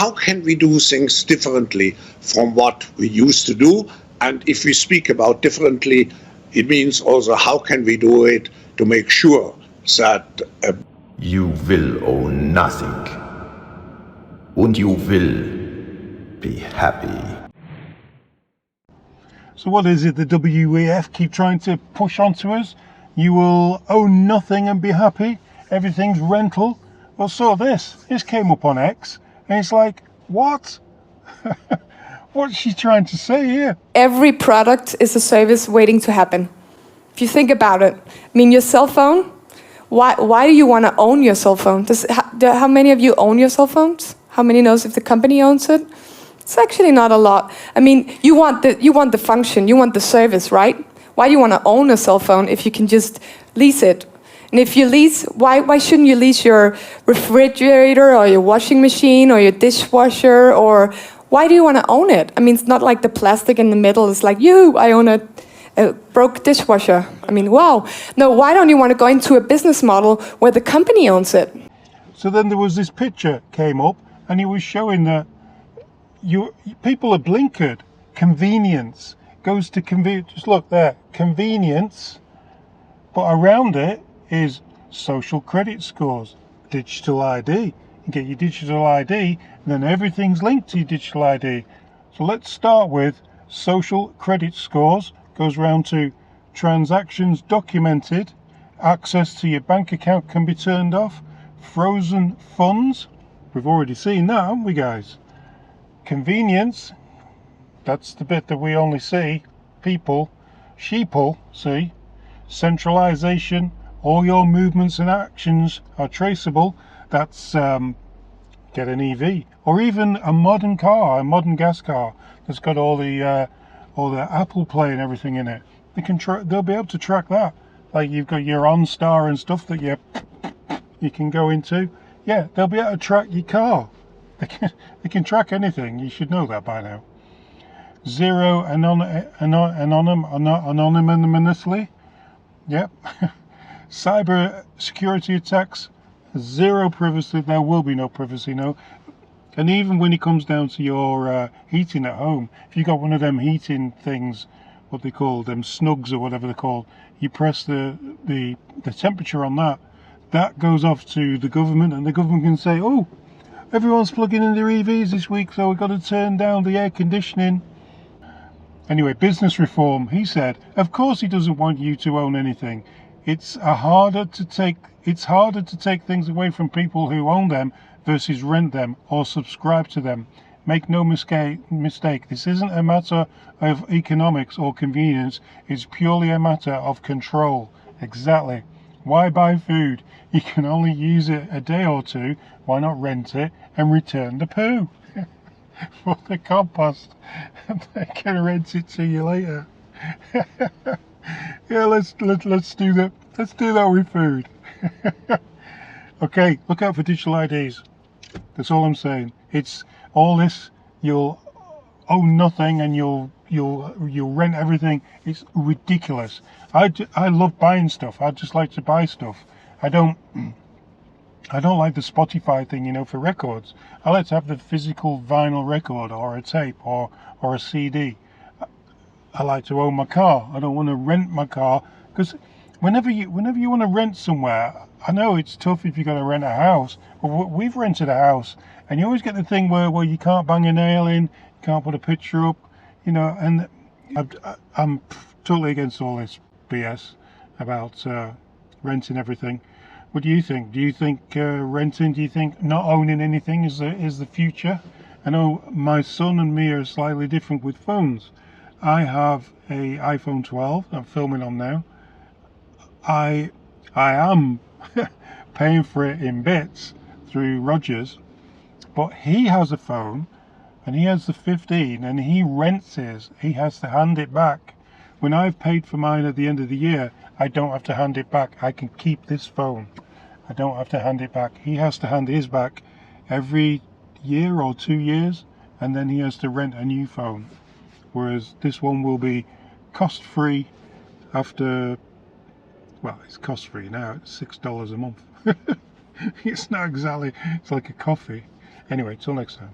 how can we do things differently from what we used to do? And if we speak about differently, it means also how can we do it to make sure that you will own nothing. And you will be happy. So what is it the WEF keep trying to push onto us? You will own nothing and be happy. Everything's rental. Well, so this came up on X, and it's like, what? What's she trying to say here? Every product is a service waiting to happen. If you think about it, I mean, your cell phone, why do you want to own your cell phone? How many of you own your cell phones? How many knows if the company owns it? It's actually not a lot. I mean, you want the function, you want the service, right? Why do you want to own a cell phone if you can just lease it? And if you lease, why shouldn't you lease your refrigerator or your washing machine or your dishwasher? Or why do you want to own it? I mean, it's not like the plastic in the middle. It's like, I own a broke dishwasher. I mean, wow. No, why don't you want to go into a business model where the company owns it? So then there was this picture came up, and he was showing that people are blinkered. Convenience goes to convenience. Just look there, convenience, but around it is social credit scores, digital ID. You get your digital ID, and then everything's linked to your digital ID. So let's start with social credit scores. Goes round to transactions documented, access to your bank account can be turned off, frozen funds. We've already seen that, haven't we, guys? Convenience, that's the bit that we only see sheeple see. Centralization, all your movements and actions are traceable. That's get an EV, or even a modern car, a modern gas car that's got all the Apple Play and everything in it. They'll be able to track that. Like you've got your OnStar and stuff that you can go into. Yeah, they'll be able to track your car. They can track anything. You should know that by now. Zero anonymously. Yep. Cyber security attacks. Zero privacy. There will be no privacy. No. And even when it comes down to your heating at home, if you got one of them heating things, what they call them snugs or whatever they're called, you press the temperature on that goes off to the government, and the government can say, oh, everyone's plugging in their EVs this week, so we've got to turn down the air conditioning. Anyway, business reform. He said, of course he doesn't want you to own anything. It's harder to take things away from people who own them versus rent them or subscribe to them. Make no mistake, this isn't a matter of economics or convenience. It's purely a matter of control. Exactly. Why buy food? You can only use it a day or two. Why not rent it and return the poo for the compost? And they can rent it to you later. Yeah, let's do that. Let's do that with food. Okay, look out for digital IDs. That's all I'm saying. It's all this. You'll own nothing and you'll rent everything. It's ridiculous. I love buying stuff. I just like to buy stuff. I don't like the Spotify thing, for records. I like to have the physical vinyl record or a tape or a CD. I like to own my car. I don't want to rent my car, because whenever you want to rent somewhere, I know it's tough if you're going to rent a house. But we've rented a house, and you always get the thing where you can't bang a nail in, you can't put a picture up, and I'm totally against all this BS about renting everything. What do you think? Do you think renting? Do you think not owning anything is the future? I know my son and me are slightly different with phones. I have a iPhone 12 I'm filming on now. I am paying for it in bits through Rogers, but he has a phone and he has the 15 and he rents his. He has to hand it back. When I've paid for mine at the end of the year, I don't have to hand it back. I can keep this phone. I don't have to hand it back. He has to hand his back every year or 2 years, and then he has to rent a new phone. Whereas this one will be cost-free after, well, it's cost-free now. It's $6 a month. It's not exactly, it's like a coffee. Anyway, till next time.